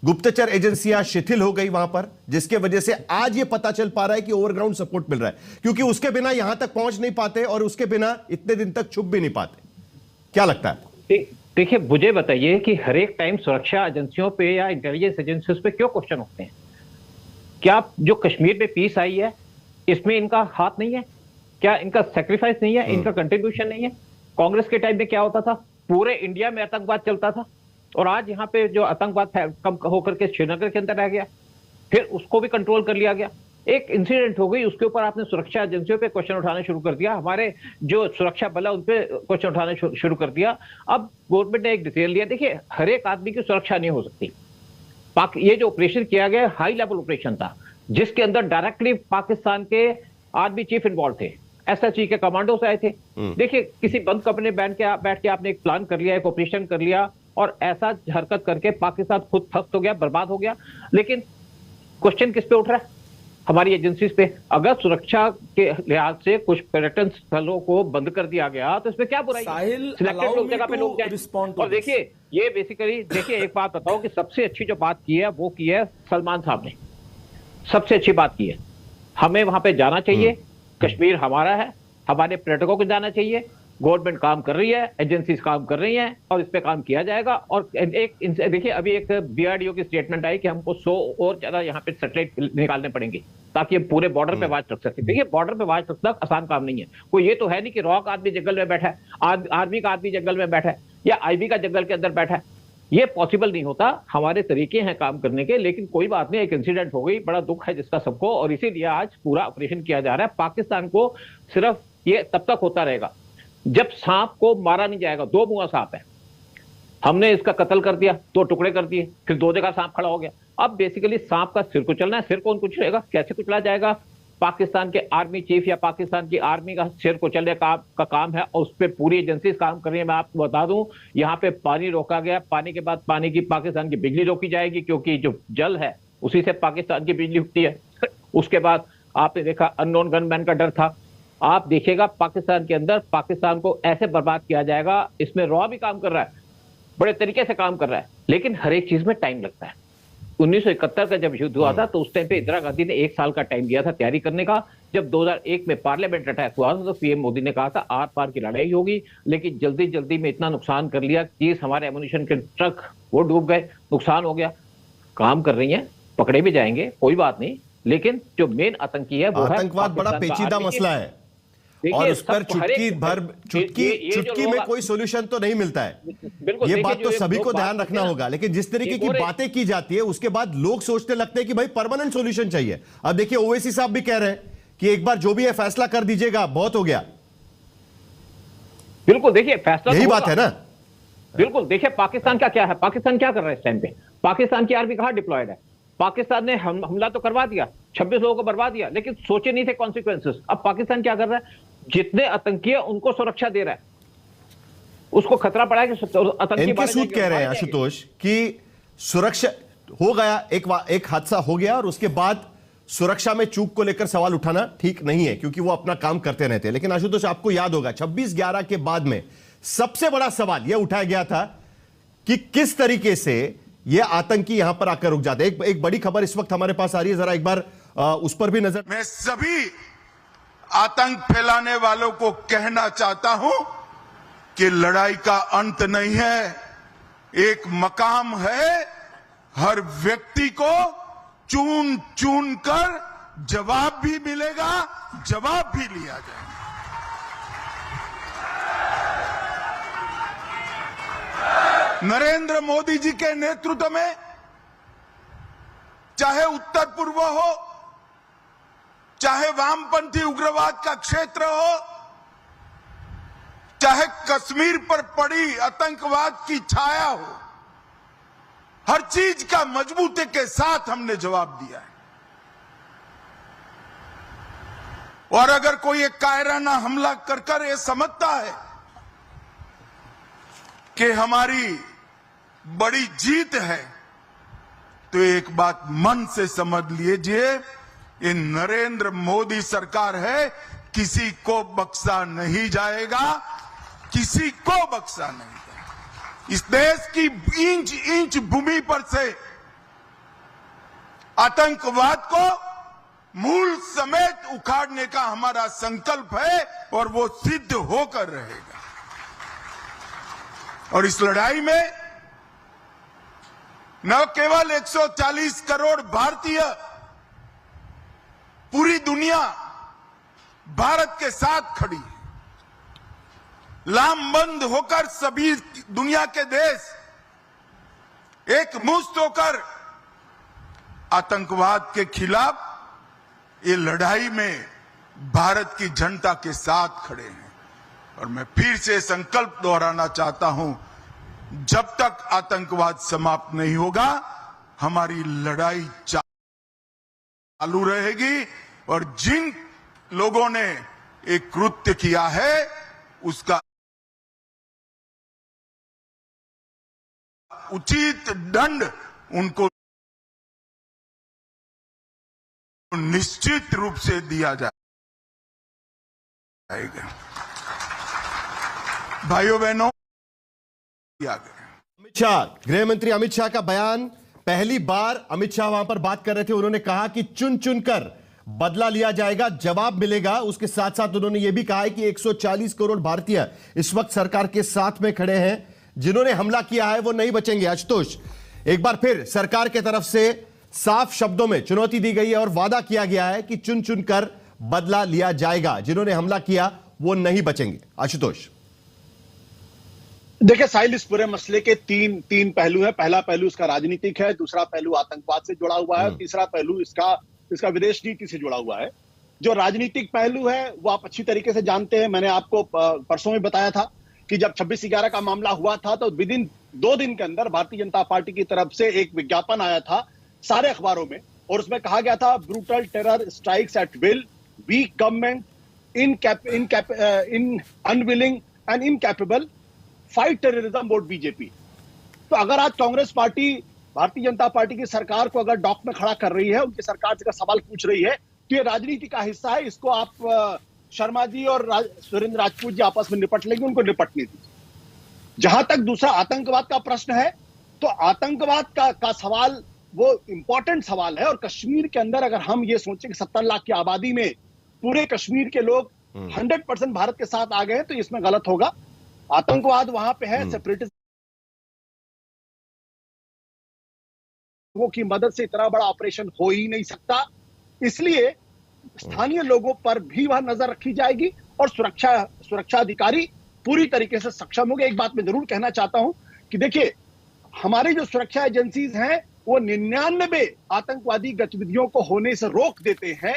Speaker 1: गुप्तचर एजेंसियां शिथिल हो गई वहां पर, जिसके वजह से आज यह पता चल पा रहा है कि ओवरग्राउंड सपोर्ट मिल रहा है, क्योंकि उसके बिना यहां तक पहुंच नहीं पाते और उसके बिना इतने दिन तक छुप भी नहीं पाते। क्या लगता है?
Speaker 10: देखिए, मुझे बताइए कि हर एक टाइम सुरक्षा एजेंसियों पे या इंटेलिजेंस एजेंसियों पे क्यों क्वेश्चन उठते हैं? क्या जो कश्मीर में पीस आई है इसमें इनका हाथ नहीं है? क्या इनका सेक्रीफाइस नहीं है? इनका कंट्रीब्यूशन नहीं है? कांग्रेस के टाइम में क्या होता था? पूरे इंडिया में आतंकवाद चलता था और आज यहाँ पे जो आतंकवाद कम होकर के श्रीनगर के अंदर आ गया, फिर उसको भी कंट्रोल कर लिया गया। एक इंसिडेंट हो गई, उसके ऊपर आपने सुरक्षा एजेंसियों पे क्वेश्चन उठाने शुरू कर दिया, हमारे जो सुरक्षा बल है उन पे क्वेश्चन उठाने शुरू कर दिया। अब गवर्नमेंट ने एक डिसीजन लिया, देखिए हर एक आदमी की सुरक्षा नहीं हो सकती। ये जो ऑपरेशन किया गया हाई लेवल ऑपरेशन था, जिसके अंदर डायरेक्टली पाकिस्तान के आर्मी चीफ इन्वॉल्व थे, SHE के कमांडोस आए थे। देखिए, किसी बंद कमरे में बैठ के आपने एक प्लान कर लिया, एक ऑपरेशन कर लिया और ऐसा हरकत करके पाकिस्तान खुद फस्त हो गया, बर्बाद हो गया। लेकिन क्वेश्चन किस पे उठ रहा है? हमारी एजेंसीज पे। अगर सुरक्षा के लिहाज से कुछ पर्यटन स्थलों को बंद कर दिया गया तो इसमें क्या बुराई है? सिलेक्टेड लोग जगह पे लोग जाएं। और देखिए, ये बेसिकली देखिए, एक बात बताओ कि सबसे अच्छी जो बात की है वो की है सलमान साहब ने, सबसे अच्छी बात की है। हमें वहां पे जाना चाहिए, कश्मीर हमारा है, हमारे पर्यटकों को जाना चाहिए। गवर्नमेंट काम कर रही है, एजेंसीज काम कर रही हैं और इस पे काम किया जाएगा। और एक देखिए, अभी एक BRDO की स्टेटमेंट आई कि हमको 100 और ज्यादा यहाँ पे सैटेलाइट निकालने पड़ेंगे ताकि हम पूरे बॉर्डर पे वाच रख सके। देखिए, बॉर्डर पे वाच रखना आसान काम नहीं है। कोई ये तो है नहीं कि रॉक आदमी जंगल में बैठा है, आर्मी का आदमी जंगल में बैठा है या IB का जंगल के अंदर बैठा है, ये पॉसिबल नहीं होता। हमारे तरीके हैं काम करने के, लेकिन कोई बात नहीं, एक इंसिडेंट हो गई, बड़ा दुख है जिसका सबको, और इसीलिए आज पूरा ऑपरेशन किया जा रहा है। पाकिस्तान को सिर्फ ये तब तक होता रहेगा जब सांप को मारा नहीं जाएगा। 2 मुआ सांप है, हमने इसका कत्ल कर दिया, 2 टुकड़े कर दिए, फिर 2 जगह सांप खड़ा हो गया। अब बेसिकली सांप का सिर कुचलना है। सिर कौन कुचलेगा? कैसे कुचला जाएगा? पाकिस्तान के आर्मी चीफ या पाकिस्तान की आर्मी का सिर कुचलने का काम है, और उस पर पूरी एजेंसी काम कर रही है। मैं आपको बता दूं, यहाँ पे पानी रोका गया, पानी के बाद पानी की पाकिस्तान की बिजली रोकी जाएगी, क्योंकि जो जल है उसी से पाकिस्तान की बिजली उठती है। उसके बाद आपने देखा अननोन गनमैन का डर था। आप देखिएगा पाकिस्तान के अंदर पाकिस्तान को ऐसे बर्बाद किया जाएगा। इसमें रॉ भी काम कर रहा है, बड़े तरीके से काम कर रहा है, लेकिन हर एक चीज में टाइम लगता है। 1971 का जब युद्ध हुआ था तो उस टाइम पे इंदिरा गांधी ने 1 साल का टाइम दिया था तैयारी करने का। जब 2001 में पार्लियामेंट अटैक हुआ था तो पीएम मोदी ने कहा था आर पार की लड़ाई होगी, लेकिन जल्दी जल्दी में इतना नुकसान कर लिया कि हमारे एमुनिशन के ट्रक वो डूब गए, नुकसान हो गया। काम कर रही है, पकड़े भी जाएंगे, कोई बात नहीं, लेकिन जो मेन आतंकी है वो
Speaker 1: आतंकवाद बड़ा पेचीदा मसला है और उस पर चुटकी में कोई सॉल्यूशन तो नहीं मिलता है। ये बात तो सभी को ध्यान रखना होगा, लेकिन जिस तरीके की बातें की जाती है उसके बाद लोग सोचने लगते हैं कि भाई परमानेंट सॉल्यूशन चाहिए। अब देखिए ओवैसी साहब भी कह रहे हैं कि एक बार जो भी है फैसला कर दीजिएगा, बहुत हो गया।
Speaker 10: बिल्कुल, देखिए फैसला
Speaker 1: यही बात है ना।
Speaker 10: बिल्कुल, देखिए पाकिस्तान का क्या है, पाकिस्तान क्या कर रहा है इस टाइम पे, पाकिस्तान की आर्मी कहां डिप्लॉयड है। पाकिस्तान ने हमला तो करवा दिया, 26 लोगों को बर्बाद दिया, लेकिन सोचे नहीं थे कॉन्सिक्वेंसेस। अब पाकिस्तान क्या कर रहा है, जितने आतंकी है उनको सुरक्षा दे रहा है, उसको खतरा पड़ा है कि आतंकी
Speaker 1: इनके सूद कह रहे हैं आशुतोष कि सुरक्षा हो गया, एक हादसा हो गया और उसके बाद सुरक्षा में चूक को लेकर सवाल उठाना ठीक नहीं है, क्योंकि वो अपना काम करते रहते हैं। लेकिन आशुतोष आपको याद होगा 26/11 के बाद में सबसे बड़ा सवाल यह उठाया गया था कि किस तरीके से ये आतंकी यहां पर आकर रुक जाते। एक बड़ी खबर इस वक्त हमारे पास आ रही है, जरा एक बार उस पर भी नजर।
Speaker 11: मैं सभी आतंक फैलाने वालों को कहना चाहता हूं कि लड़ाई का अंत नहीं है, एक मकाम है। हर व्यक्ति को चुन चुन कर जवाब भी मिलेगा, जवाब भी लिया जाएगा। नरेंद्र मोदी जी के नेतृत्व में चाहे उत्तर पूर्व हो, चाहे वामपंथी उग्रवाद का क्षेत्र हो, चाहे कश्मीर पर पड़ी आतंकवाद की छाया हो, हर चीज का मजबूती के साथ हमने जवाब दिया है। और अगर कोई एक कायराना हमला कर ये समझता है कि हमारी बड़ी जीत है, तो एक बात मन से समझ लीजिए, ये नरेंद्र मोदी सरकार है, किसी को बख्शा नहीं जाएगा, किसी को बख्शा नहीं जाएगा। इस देश की इंच इंच भूमि पर से आतंकवाद को मूल समेत उखाड़ने का हमारा संकल्प है और वो सिद्ध होकर रहेगा। और इस लड़ाई में न केवल 140 करोड़ भारतीय, पूरी दुनिया भारत के साथ खड़ी है। लामबंद होकर सभी दुनिया के देश एक मुश्त होकर आतंकवाद के खिलाफ ये लड़ाई में भारत की जनता के साथ खड़े हैं। और मैं फिर से संकल्प दोहराना चाहता हूं, जब तक आतंकवाद समाप्त नहीं होगा हमारी लड़ाई चालू रहेगी। और जिन लोगों ने एक कृत्य किया है उसका उचित दंड उनको निश्चित रूप से दिया जाएगा। भाइयों बहनों,
Speaker 1: अमित शाह, गृह मंत्री अमित शाह का बयान, पहली बार अमित शाह वहां पर बात कर रहे थे। उन्होंने कहा कि चुन चुनकर बदला लिया जाएगा, जवाब मिलेगा। उसके साथ साथ उन्होंने यह भी कहा है कि 140 करोड़ भारतीय इस वक्त सरकार के साथ में खड़े हैं, जिन्होंने हमला किया है वो नहीं बचेंगे। आशुतोष, एक बार फिर सरकार की तरफ से साफ शब्दों में चुनौती दी गई है और वादा किया गया है कि चुन चुनकर बदला लिया जाएगा, जिन्होंने हमला किया वो नहीं बचेंगे। आशुतोष,
Speaker 12: देखिए साहिल, इस पूरे मसले के तीन पहलू हैं। पहला पहलू इसका राजनीतिक है, दूसरा पहलू आतंकवाद से जुड़ा हुआ है, तीसरा पहलू इसका विदेश नीति से जुड़ा हुआ है। जो राजनीतिक पहलू है वो आप अच्छी तरीके से जानते हैं। मैंने आपको परसों में बताया था कि जब 26/11 का मामला हुआ था तो विदिन 2 दिन के अंदर भारतीय जनता पार्टी की तरफ से एक विज्ञापन आया था सारे अखबारों में, और उसमें कहा गया था brutal terror strikes at will, weak government, unwilling and incapable fight terrorism vote BJP. तो अगर आज कांग्रेस पार्टी भारतीय जनता पार्टी की सरकार को अगर डॉक में खड़ा कर रही है, उनकी सरकार से सवाल पूछ रही है, तो ये राजनीति का हिस्सा है। इसको आप शर्मा जी और सुरेंद्र राजपूत जी आपस में निपट लेंगे, उनको निपटने दीजिए। जहां तक दूसरा आतंकवाद का प्रश्न है, तो आतंकवाद का सवाल वो इंपॉर्टेंट सवाल है। और कश्मीर के अंदर अगर हम ये सोचें कि 70 लाख की आबादी में पूरे कश्मीर के लोग 100% भारत के साथ आ गए हैं, तो इसमें गलत होगा। आतंकवाद वहां पे है, सेपरेटिज्म की मदद से इतना बड़ा ऑपरेशन हो ही नहीं सकता। इसलिए स्थानीय लोगों पर भी वह नजर रखी जाएगी और सुरक्षा अधिकारी पूरी तरीके से सक्षम होंगे। एक बात मैं जरूर कहना चाहता हूं कि देखिए, हमारी जो सुरक्षा एजेंसीज हैं वो 99 आतंकवादी गतिविधियों को होने से रोक देते हैं,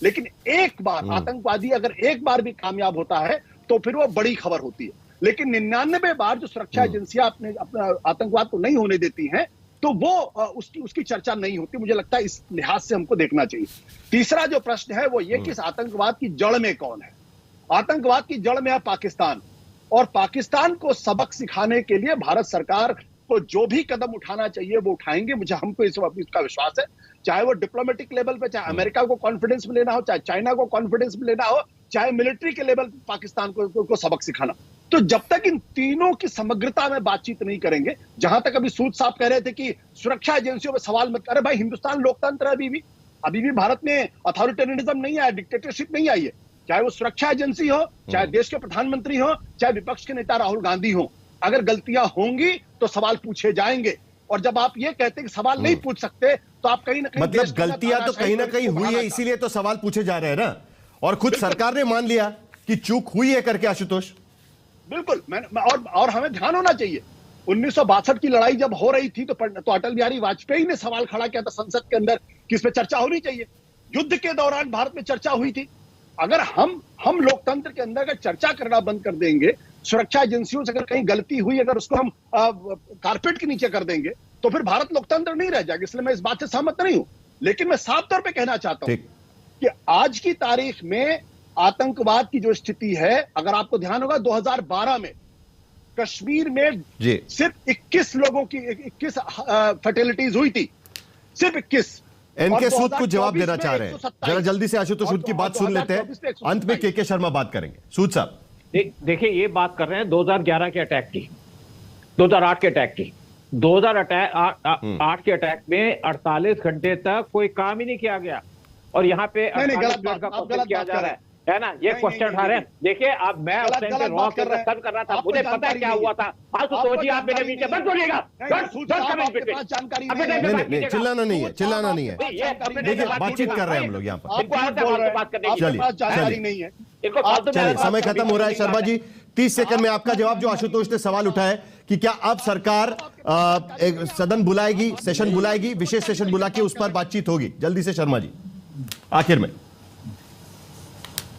Speaker 12: लेकिन एक बार आतंकवादी अगर एक बार भी कामयाब होता है तो फिर वो बड़ी खबर होती है। लेकिन 99 बार जो सुरक्षा एजेंसियां अपना आतंकवाद को नहीं होने देती हैं, तो वो उसकी चर्चा नहीं होती। मुझे लगता है इस लिहाज से हमको देखना चाहिए। तीसरा जो प्रश्न है वो ये कि इस आतंकवाद की जड़ में कौन है। आतंकवाद की जड़ में है पाकिस्तान, और पाकिस्तान को सबक सिखाने के लिए भारत सरकार को जो भी कदम उठाना चाहिए वो उठाएंगे। हमको इसका विश्वास है, चाहे वो डिप्लोमेटिक लेवल पे, चाहे अमेरिका को कॉन्फिडेंस में लेना हो, चाहे चाइना को कॉन्फिडेंस में लेना हो, चाहे मिलिट्री के लेवल पाकिस्तान को सबक सिखाना। तो जब तक इन तीनों की समग्रता में बातचीत नहीं करेंगे, जहां तक अभी सूद साहब कह रहे थे कि सुरक्षा एजेंसियों में सवाल मत करें, भाई हिंदुस्तान लोकतंत्र है, अभी भी भारत में अथॉरिटेरियनिज्म नहीं आया, डिक्टेटरशिप नहीं आई है। चाहे वो सुरक्षा एजेंसी हो, चाहे देश के प्रधानमंत्री हो, चाहे विपक्ष के नेता राहुल गांधी हो, अगर गलतियां होंगी तो सवाल पूछे जाएंगे। और जब आप ये कहते हैं कि सवाल नहीं पूछ सकते, तो आप कहीं ना कहीं
Speaker 1: मतलब गलतियां तो कहीं ना कहीं हुई है, इसीलिए तो सवाल पूछे जा रहे हैं ना। और खुद सरकार ने मान लिया कि चूक हुई है करके। आशुतोष,
Speaker 12: बिल्कुल, और हमें ध्यान होना चाहिए, 1962 की लड़ाई जब हो रही थी तो अटल बिहारी वाजपेयी ने सवाल खड़ा किया था संसद के अंदर कि इस पे चर्चा होनी चाहिए। युद्ध के दौरान भारत में चर्चा हुई थी। अगर हम लोकतंत्र के अंदर अगर चर्चा करना बंद कर देंगे, सुरक्षा एजेंसियों से अगर कहीं गलती हुई, अगर उसको हम कारपेट के नीचे कर देंगे, तो फिर भारत लोकतंत्र नहीं रह जाएगा। इसलिए मैं इस बात से सहमत नहीं हूं। लेकिन मैं साफ तौर पे कहना चाहता हूं कि आज की तारीख में आतंकवाद की जो स्थिति है, अगर आपको ध्यान होगा 2012 में कश्मीर में सिर्फ 21 लोगों की 21 फर्टिलिटीज हुई थी, सिर्फ 21।
Speaker 1: एनके सूद को जवाब देना चाह रहे हैं, जरा जल्दी से आशुतोष उनकी बात सुन लेते हैं, अंत में के शर्मा बात करेंगे। सूद साहब,
Speaker 10: देखिए, ये बात कर रहे हैं 2011 के अटैक की, 2008 के अटैक की। 2008 के अटैक में 48 घंटे तक कोई काम ही नहीं किया गया, और यहाँ पे गलत किया जा रहा है ना। ये क्वेश्चन उठा रहे हैं। देखिए, अब मैं उस टाइम पे रॉ के सब कर रहा था, मुझे पता है क्या हुआ था। आज तो सोचिए, आप मेरे नीचे बंद बोलिएगा,
Speaker 1: चिल्लाना नहीं है, चिल्लाना नहीं है। देखिए, बातचीत कर रहे हैं हम लोग यहाँ पर। चलिए, समय खत्म हो रहा है। शर्मा जी, 30 सेकंड में आपका जवाब। जो आशुतोष ने सवाल उठाया कि क्या अब सरकार एक सदन बुलाएगी, सेशन बुलाएगी, विशेष सेशन बुला के उस पर बातचीत होगी? जल्दी से शर्मा जी, आखिर में।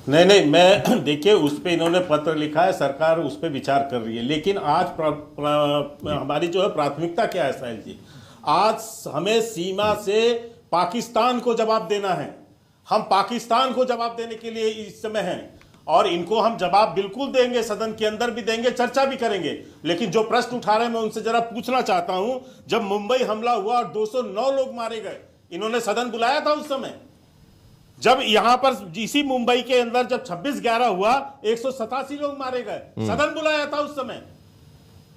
Speaker 7: नहीं, मैं देखिए, उस पे इन्होंने पत्र लिखा है, सरकार उस पे विचार कर रही है। लेकिन आज हमारी जो है प्राथमिकता क्या है साहिल जी? आज हमें सीमा से पाकिस्तान को जवाब देना है। हम पाकिस्तान को जवाब देने के लिए इस समय हैं, और इनको हम जवाब बिल्कुल देंगे, सदन के अंदर भी देंगे, चर्चा भी करेंगे। लेकिन जो प्रश्न उठा रहे हैं, मैं उनसे जरा पूछना चाहता हूं, जब मुंबई हमला हुआ और 209 लोग मारे गए, इन्होंने सदन बुलाया था उस समय? जब यहां पर इसी मुंबई के अंदर जब 26/11 हुआ, 187 लोग मारे गए, सदन बुलाया था उस समय?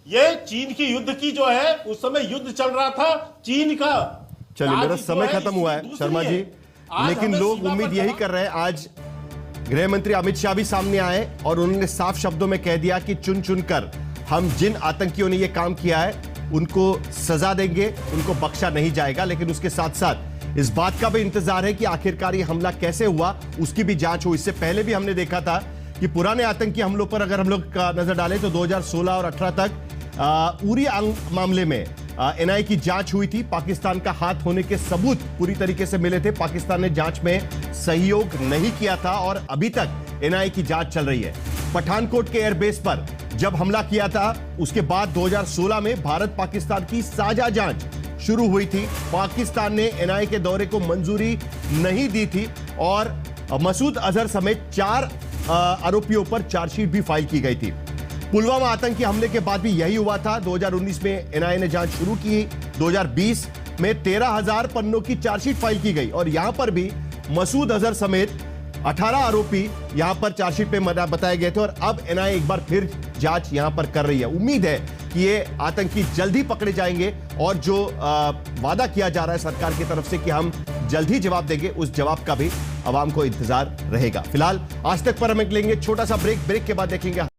Speaker 7: ये चीन की युद्ध की जो है, उस समय युद्ध चल रहा था चीन का।
Speaker 1: चलिए, मेरा समय खत्म हुआ है शर्मा जी, लेकिन लोग उम्मीद यही कर रहे हैं। आज गृह मंत्री अमित शाह भी सामने आए और उन्होंने साफ शब्दों में कह दिया कि चुन चुनकर हम जिन आतंकियों ने यह काम किया है उनको सजा देंगे, उनको बख्शा नहीं जाएगा। लेकिन उसके साथ साथ इस बात का भी इंतजार है कि आखिरकार ये हमला कैसे हुआ, उसकी भी जांच हो। इससे पहले भी हमने देखा था कि पुराने आतंकी हमलों पर अगर हम लोग का नजर डालें तो 2016 और 18 तक उरी मामले में एनआईए की जांच हुई थी। पाकिस्तान का हाथ होने के सबूत पूरी तरीके से मिले थे। पाकिस्तान ने जांच में सहयोग नहीं किया था और अभी तक एनआईए की जांच चल रही है। पठानकोट के एयरबेस पर जब हमला किया था, उसके बाद 2016 में भारत पाकिस्तान की साझा जांच शुरू हुई थी। पाकिस्तान ने एनआईए के दौरे को मंजूरी नहीं दी थी और मसूद अजहर समेत 4 आरोपियों पर चार्जशीट भी फाइल की गई थी। पुलवामा आतंकी हमले के बाद भी यही हुआ था। 2019 में एनआईए ने जांच शुरू की। 2020 में 13,000 पन्नों की चार्जशीट फाइल की गई और यहां पर भी मसूद अजहर समेत 18 आरोपी यहां पर चार्जशीट पे बताए गए थे और अब एनआईए एक बार फिर जांच यहां पर कर रही है। उम्मीद है कि ये आतंकी जल्द ही पकड़े जाएंगे और जो वादा किया जा रहा है सरकार की तरफ से कि हम जल्द ही जवाब देंगे, उस जवाब का भी आवाम को इंतजार रहेगा। फिलहाल आज तक पर हम लेंगे छोटा सा ब्रेक के बाद देखेंगे